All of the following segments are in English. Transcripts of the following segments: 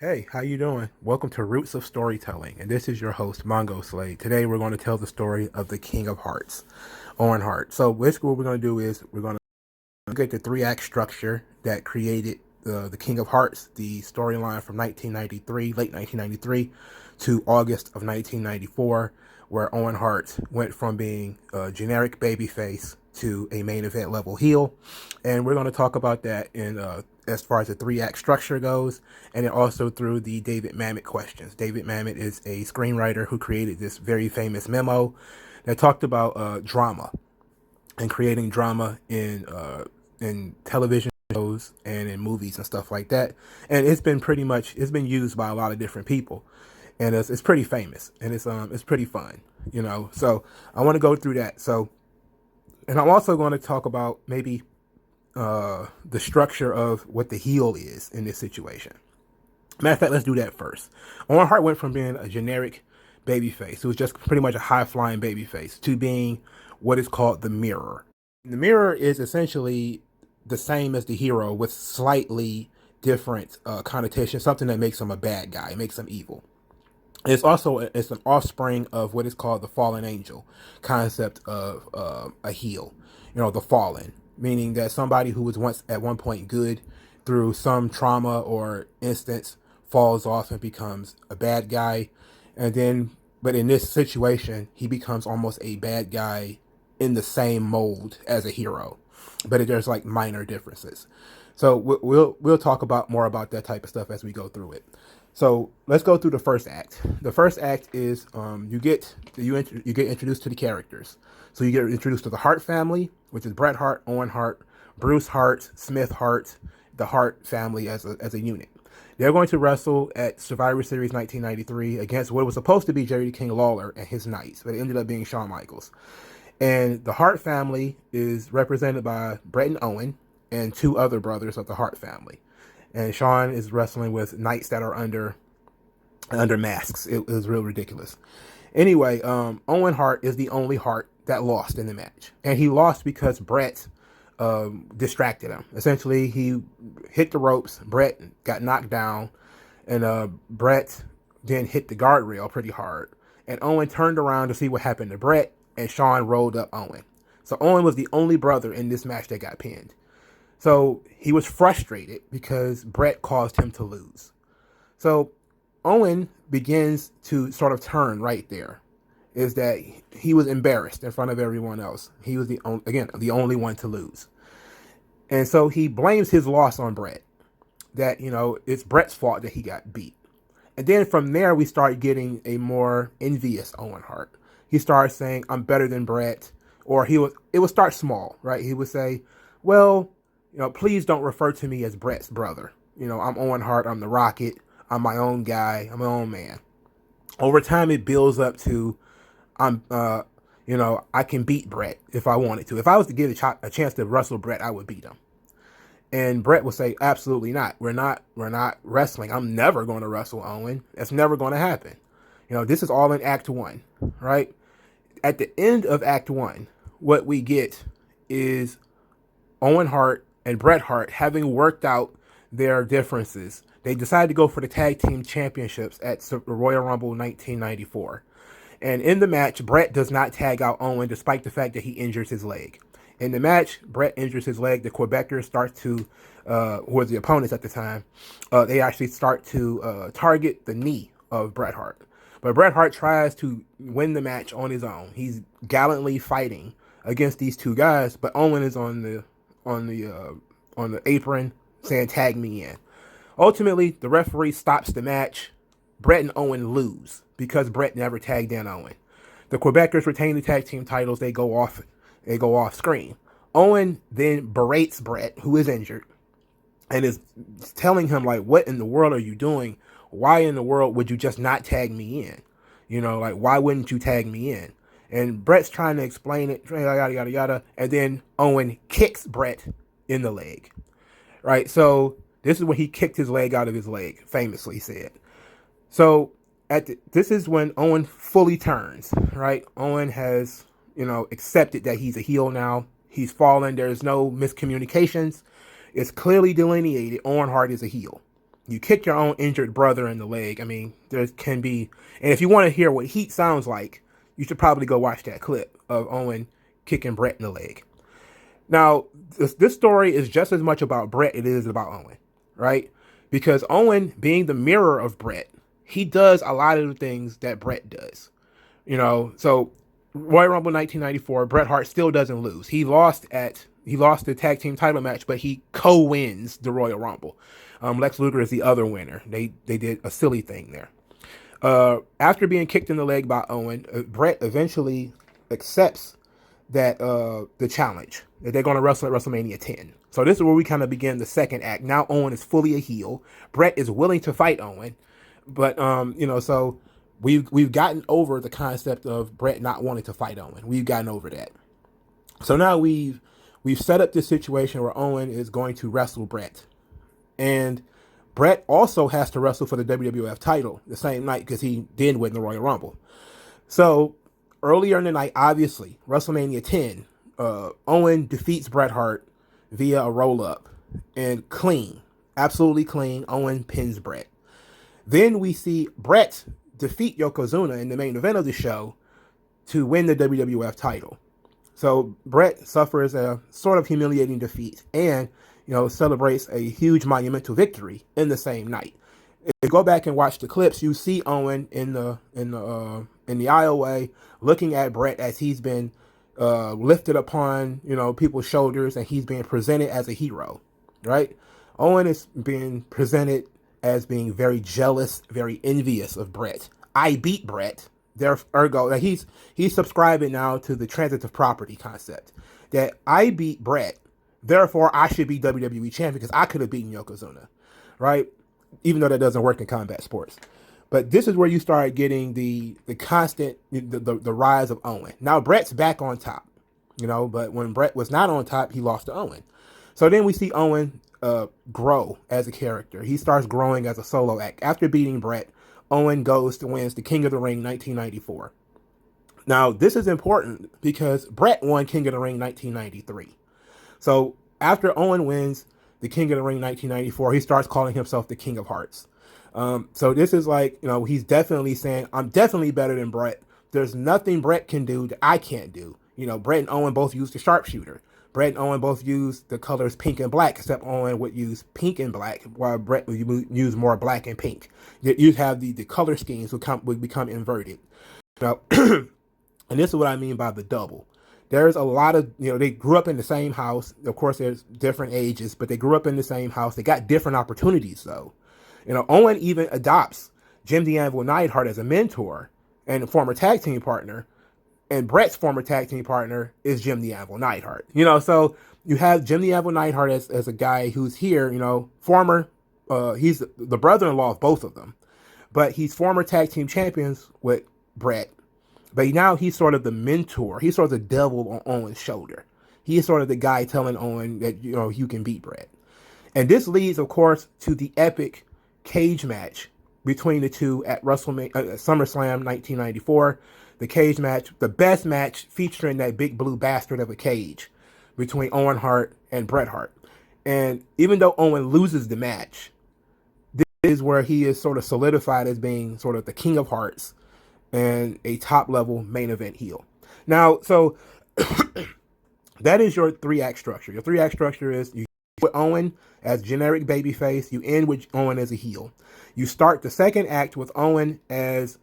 Hey, how you doing? Welcome to Roots of Storytelling, and this is your host, MongoSlade. Today we're going to tell the story of the King of Hearts, Owen Hart. So basically what we're going to do is we're going to get the three-act structure that created the King of Hearts, the storyline from 1993, late 1993, to August of 1994, where Owen Hart went from being a generic babyface to a main event level heel. And we're going to talk about that in as far as the three-act structure goes, and then also through the David Mamet questions. David Mamet is a screenwriter who created this very famous memo that talked about drama and creating drama in television shows and in movies and stuff like that. And it's been used by a lot of different people, and it's pretty famous, and it's pretty fun, you know. So I want to go through that. So, and I'm also going to talk about maybe the structure of what the heel is in this situation. Matter of fact, let's do that first. Owen Hart went from being a generic babyface, who was just pretty much a high flying babyface, to being what is called the mirror. The mirror is essentially the same as the hero with slightly different connotation, something that makes him a bad guy, makes him evil. It's an offspring of what is called the fallen angel concept of a heel. You know, the fallen, meaning that somebody who was once at one point good through some trauma or instance falls off and becomes a bad guy, and then but in this situation he becomes almost a bad guy in the same mold as a hero, but there's like minor differences. So we'll talk about more about that type of stuff as we go through it. So let's go through the first act. The first act is you get introduced to the characters. So you get introduced to the Hart family, which is Bret Hart, Owen Hart, Bruce Hart, Smith Hart, the Hart family as a unit. They're going to wrestle at Survivor Series 1993 against what was supposed to be Jerry the King Lawler and his Knights, but it ended up being Shawn Michaels. And the Hart family is represented by Bret and Owen and two other brothers of the Hart family. And Shawn is wrestling with knights that are under masks. It was real ridiculous. Anyway, Owen Hart is the only Hart that lost in the match, and he lost because Bret distracted him. Essentially, he hit the ropes. Bret got knocked down, and Bret then hit the guardrail pretty hard. And Owen turned around to see what happened to Bret, and Shawn rolled up Owen. So Owen was the only brother in this match that got pinned. So he was frustrated because Bret caused him to lose. So Owen begins to sort of turn right there. Is that he was embarrassed in front of everyone else. He was the only one to lose. And so he blames his loss on Bret. That, you know, it's Bret's fault that he got beat. And then from there, we start getting a more envious Owen Hart. He starts saying, I'm better than Bret. Or it would start small, right? He would say, well, you know, please don't refer to me as Bret's brother. You know, I'm Owen Hart. I'm the Rocket. I'm my own guy. I'm my own man. Over time, it builds up to, you know, I can beat Bret if I wanted to. If I was to get a chance to wrestle Bret, I would beat him. And Bret would say, absolutely not. We're not wrestling. I'm never going to wrestle Owen. That's never going to happen. You know, this is all in Act 1, right? At the end of Act 1, what we get is Owen Hart and Bret Hart having worked out their differences. They decided to go for the tag team championships at the Royal Rumble 1994. And in the match, Bret does not tag out Owen despite the fact that he injures his leg. In the match, Bret injures his leg. The Quebecers start to, who were the opponents at the time, they actually start to target the knee of Bret Hart. But Bret Hart tries to win the match on his own. He's gallantly fighting against these two guys, but Owen is on the apron saying, "Tag me in." Ultimately, the referee stops the match. Bret and Owen lose because Bret never tagged in Owen. The Quebecers retain the tag team titles. They go off screen. Owen then berates Bret, who is injured, and is telling him, like, what in the world are you doing? Why in the world would you just not tag me in? You know, like, why wouldn't you tag me in? And Bret's trying to explain it, yada, yada, yada. And then Owen kicks Bret in the leg. Right? So this is when he kicked his leg out of his leg, famously said. So this is when Owen fully turns, right? Owen has, you know, accepted that he's a heel now. He's fallen. There's no miscommunications. It's clearly delineated. Owen Hart is a heel. You kick your own injured brother in the leg. I mean, there can be, and if you want to hear what heat sounds like, you should probably go watch that clip of Owen kicking Brett in the leg. Now, this story is just as much about Brett as it is about Owen, right? Because Owen, being the mirror of Brett, he does a lot of the things that Brett does. So Royal Rumble 1994, Bret Hart still doesn't lose. He lost the tag team title match, but he co-wins the Royal Rumble. Lex Luger is the other winner. They did a silly thing there. After being kicked in the leg by Owen, Bret eventually accepts that the challenge that they're going to wrestle at WrestleMania 10. So this is where we kind of begin the second act. Now Owen is fully a heel. Bret is willing to fight Owen, but so we've gotten over the concept of Bret not wanting to fight Owen. We've gotten over that. So now we've set up this situation where Owen is going to wrestle Bret, and Bret also has to wrestle for the WWF title the same night because he did win the Royal Rumble. So earlier in the night, obviously, WrestleMania 10, Owen defeats Bret Hart via a roll-up. And clean, absolutely clean, Owen pins Bret. Then we see Bret defeat Yokozuna in the main event of the show to win the WWF title. So Bret suffers a sort of humiliating defeat and, celebrates a huge monumental victory in the same night. If you go back and watch the clips, you see Owen in the aisleway looking at Bret as he's been lifted upon people's shoulders and he's being presented as a hero, right? Owen is being presented as being very jealous, very envious of Bret. I beat Bret. Ergo, he's subscribing now to the transitive property concept that I beat Bret, therefore I should be WWE champion because I could have beaten Yokozuna, right? Even though that doesn't work in combat sports. But this is where you start getting the constant, the rise of Owen. Now Bret's back on top, but when Bret was not on top, he lost to Owen. So then we see Owen grow as a character. He starts growing as a solo act. After beating Bret, Owen goes to wins the King of the Ring 1994. Now, this is important because Bret won King of the Ring 1993. So after Owen wins the King of the Ring 1994, he starts calling himself the King of Hearts. So this is like, he's definitely saying, I'm definitely better than Bret. There's nothing Bret can do that I can't do. Bret and Owen both use the sharpshooter. Bret and Owen both use the colors pink and black, except Owen would use pink and black, while Bret would use more black and pink. You'd have the color schemes would become inverted. Now, and this is what I mean by the double. There's a lot of, they grew up in the same house. Of course, there's different ages, but they grew up in the same house. They got different opportunities, though. Owen even adopts Jim the Anvil Neidhart as a mentor and a former tag team partner. And Bret's former tag team partner is Jim the Anvil Neidhart. So you have Jim the Anvil Neidhart as a guy who's here, former, he's the brother-in-law of both of them. But he's former tag team champions with Bret. But now he's sort of the mentor. He's sort of the devil on Owen's shoulder. He's sort of the guy telling Owen that, you can beat Bret. And this leads, of course, to the epic cage match between the two at SummerSlam 1994. The cage match, the best match featuring that big blue bastard of a cage between Owen Hart and Bret Hart. And even though Owen loses the match, this is where he is sort of solidified as being sort of the King of Hearts and a top-level main event heel. Now, so that is your three-act structure. Your three-act structure is you with Owen as generic babyface. You end with Owen as a heel. You start the second act with Owen as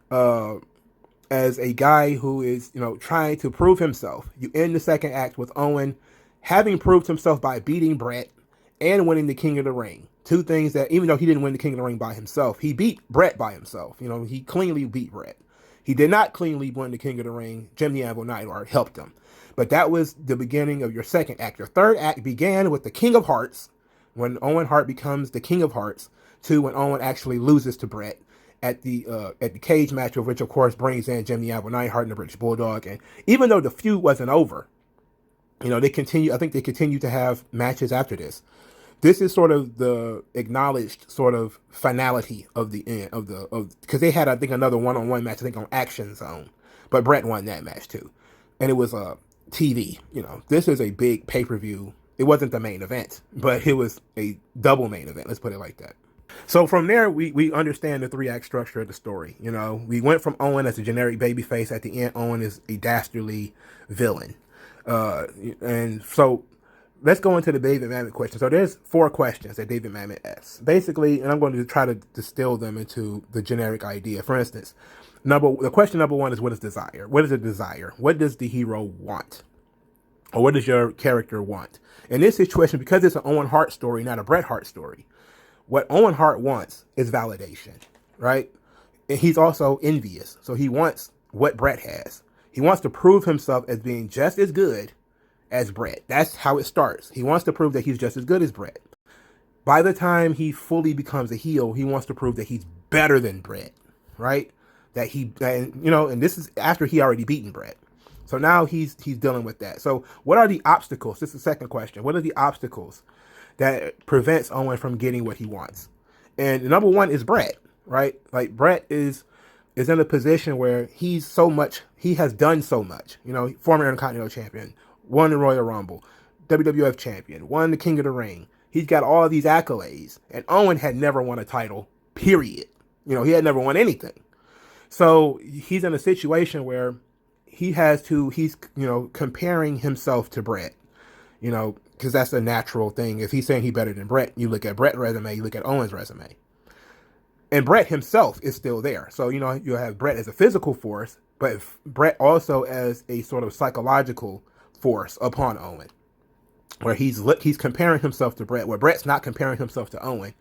a guy who is, trying to prove himself. You end the second act with Owen having proved himself by beating Bret and winning the King of the Ring. Two things that, even though he didn't win the King of the Ring by himself, he beat Bret by himself. He cleanly beat Bret. He did not cleanly win the King of the Ring. Jim the Anvil Neidhart helped him. But that was the beginning of your second act. Your third act began with the King of Hearts, when Owen Hart becomes the King of Hearts, to when Owen actually loses to Bret at the cage match, of which, of course, brings in Jim the Anvil Neidhart and the British Bulldog. And even though the feud wasn't over, they continue. I think they continue to have matches after this. This is sort of the acknowledged sort of finality of the end because they had, I think, another one-on-one match, I think, on Action Zone, but Bret won that match too, and it was TV. This is a big pay-per-view. It wasn't the main event, but it was a double main event. Let's put it like that. So from there, we understand the three-act structure of the story. You know, we went from Owen as a generic babyface. At the end, Owen is a dastardly villain. Uh, and so let's go into the David Mamet question. So there's 4 questions that David Mamet asks. Basically, and I'm going to try to distill them into the generic idea. For instance, the question number 1 is, what is desire? What is a desire? What does the hero want? Or what does your character want? In this situation, because it's an Owen Hart story, not a Bret Hart story, what Owen Hart wants is validation, right? And he's also envious. So he wants what Bret has. He wants to prove himself as being just as good as Bret. That's how it starts. He wants to prove that he's just as good as Bret. By the time he fully becomes a heel, he wants to prove that he's better than Bret, right? And this is after he already beaten Bret. So now he's dealing with that. So what are the obstacles? This is the second question. What are the obstacles that prevents Owen from getting what he wants? And number 1 is Bret, right? Like Bret is in a position where he has done so much. You know, former Intercontinental Champion, won the Royal Rumble, WWF Champion, won the King of the Ring. He's got all these accolades, and Owen had never won a title, period. You know, he had never won anything. So he's in a situation where he's comparing himself to Bret, you know, because that's a natural thing. If he's saying he's better than Bret, you look at Bret's resume, you look at Owen's resume. And Bret himself is still there. So, you know, you have Bret as a physical force, but Bret also as a sort of psychological force upon Owen, where he's comparing himself to Bret, where Bret's not comparing himself to Owen.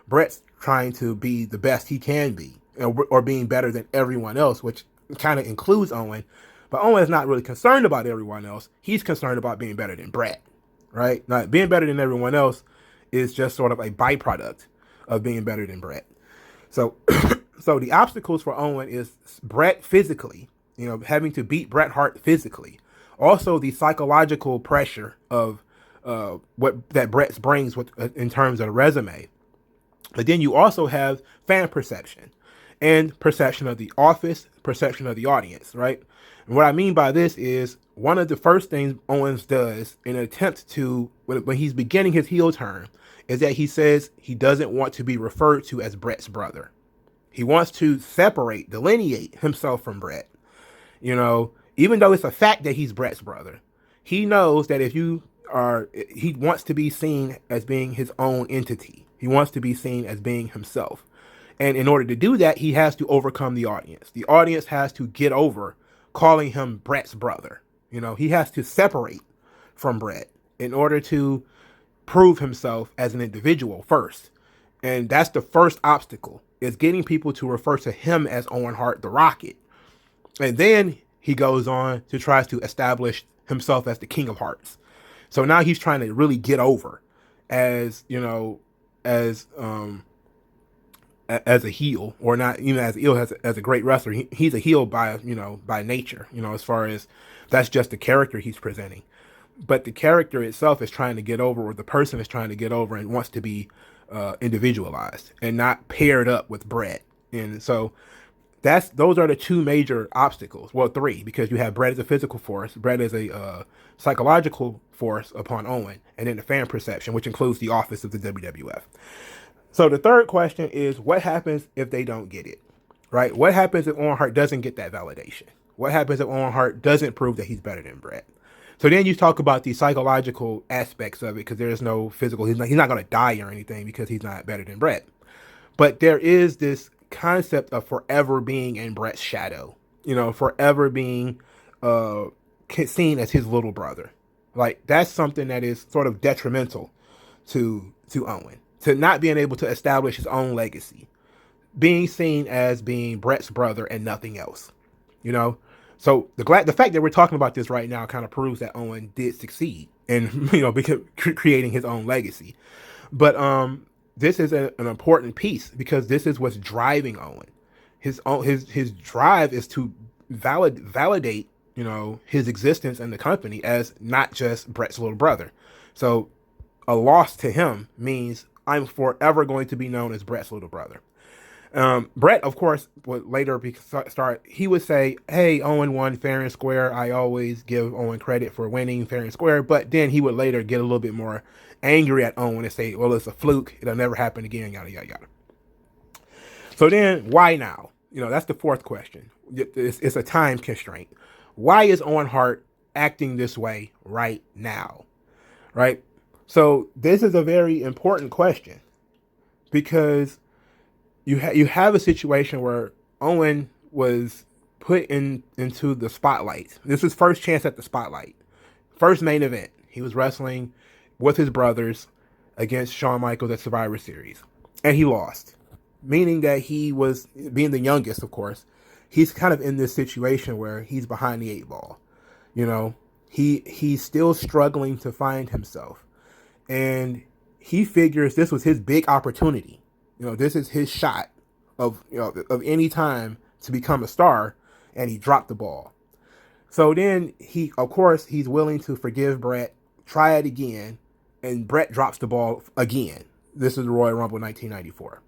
Bret's trying to be the best he can be, or being better than everyone else, which kind of includes Owen. But Owen is not really concerned about everyone else. He's concerned about being better than Bret, right? Now, being better than everyone else is just sort of a byproduct of being better than Bret. So, so the obstacles for Owen is Bret physically, you know, having to beat Bret Hart physically. Also, the psychological pressure of what that Bret brings in terms of the resume. But then you also have fan perception and perception of the office, perception of the audience, right? And what I mean by this is one of the first things Owens does in an attempt to, when he's beginning his heel turn, is that he says he doesn't want to be referred to as Bret's brother. He wants to delineate himself from Bret. You know, even though it's a fact that he's Bret's brother, he knows that he wants to be seen as being his own entity. He wants to be seen as being himself. And in order to do that, he has to overcome the audience. The audience has to get over calling him Bret's brother. You know, he has to separate from Bret in order to prove himself as an individual first. And that's the first obstacle, is getting people to refer to him as Owen Hart, the Rocket. And then he goes on to try to establish himself as the King of Hearts. So now he's trying to really get over as, you know, as a heel, or not even as a heel, as a great wrestler. He's a heel by nature, you know, as far as that's just the character he's presenting. But the character itself is trying to get over, or the person is trying to get over, and wants to be individualized and not paired up with Bret. And so those are the 2 major obstacles. Well, 3, because you have Bret as a physical force, Bret as a psychological force upon Owen, and then the fan perception, which includes the office of the WWF. So the third question is, what happens if they don't get it, right? What happens if Owen Hart doesn't get that validation? What happens if Owen Hart doesn't prove that he's better than Bret? So then you talk about the psychological aspects of it, because there's no physical. He's not going to die or anything because he's not better than Bret. But there is this concept of forever being in Bret's shadow, you know, forever being seen as his little brother. Like, that's something that is sort of detrimental to Owen, to not being able to establish his own legacy, being seen as being Bret's brother and nothing else, you know. So the fact that we're talking about this right now kind of proves that Owen did succeed in, you know, creating his own legacy. But this is an important piece, because this is what's driving Owen. His drive is to validate, you know, his existence in the company as not just Bret's little brother. So a loss to him means I'm forever going to be known as Bret's little brother. Brett, of course, would later he would say, hey, Owen won fair and square. I always give Owen credit for winning fair and square. But then he would later get a little bit more angry at Owen and say, well, it's a fluke. It'll never happen again, yada, yada, yada. So then why now? That's the fourth question. It's a time constraint. Why is Owen Hart acting this way right now? Right? So this is a very important question because you have a situation where Owen was put into the spotlight. This is first chance at the spotlight. First main event. He was wrestling with his brothers against Shawn Michaels at Survivor Series. And he lost. Meaning that he was, being the youngest, of course, he's kind of in this situation where he's behind the eight ball. He's still struggling to find himself. And he figures this was his big opportunity. This is his shot of any time to become a star, and he dropped the ball. So then he's willing to forgive Brett, try it again, and Brett drops the ball again. This is the Royal Rumble 1994.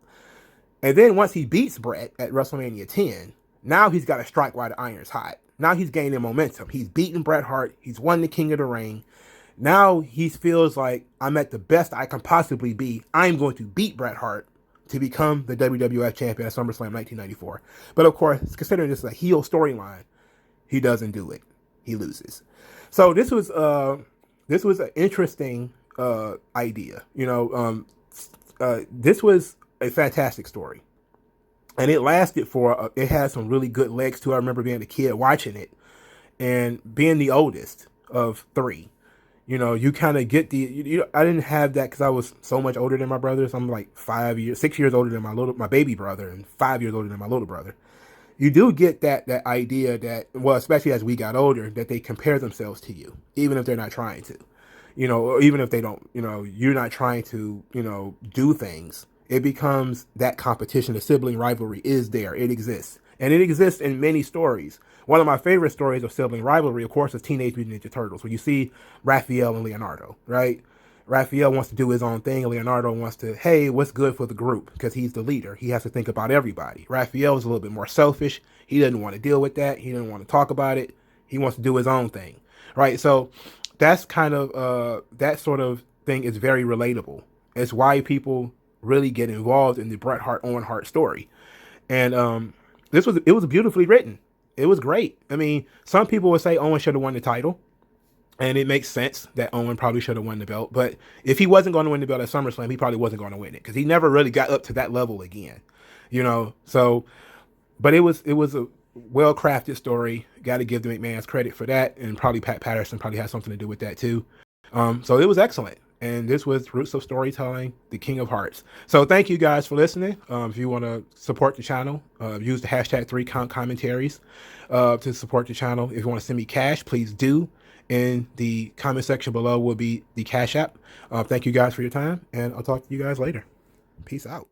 And then once he beats Brett at WrestleMania 10, now he's got to strike while the iron's hot. Now he's gaining momentum. He's beaten Bret Hart. He's won the King of the Ring. Now he feels like I'm at the best I can possibly be. I'm going to beat Bret Hart to become the WWF champion at SummerSlam 1994. But of course, considering this is a heel storyline, he doesn't do it. He loses. So this was an interesting idea. This was a fantastic story, and it lasted it had some really good legs too. I remember being a kid watching it and being the oldest of three. You kind of get I didn't have that because I was so much older than my brothers. I'm like 6 years older than my baby brother, and 5 years older than my little brother. You do get that idea that, well, especially as we got older, that they compare themselves to you, even if they're not trying to, or even if they don't, you're not trying to, do things. It becomes that competition. The sibling rivalry is there. It exists. And it exists in many stories. One of my favorite stories of sibling rivalry, of course, is Teenage Mutant Ninja Turtles, where you see Raphael and Leonardo, right? Raphael wants to do his own thing. Leonardo wants to, hey, what's good for the group? Because he's the leader. He has to think about everybody. Raphael is a little bit more selfish. He doesn't want to deal with that. He doesn't want to talk about it. He wants to do his own thing, right? So that's kind of, that sort of thing is very relatable. It's why people really get involved in the Bret Hart, Owen Hart story. And it was beautifully written. It was great. I mean, some people would say Owen should have won the title, and it makes sense that Owen probably should have won the belt. But if he wasn't going to win the belt at SummerSlam, he probably wasn't going to win it because he never really got up to that level again. So, but it was a well-crafted story. Got to give the McMahons credit for that, and probably Pat Patterson probably has something to do with that too. So it was excellent. And this was Roots of Storytelling, the King of Hearts. So thank you guys for listening. If you want to support the channel, use the hashtag 3count commentaries to support the channel. If you want to send me cash, please do. In the comment section below will be the Cash App. Thank you guys for your time, and I'll talk to you guys later. Peace out.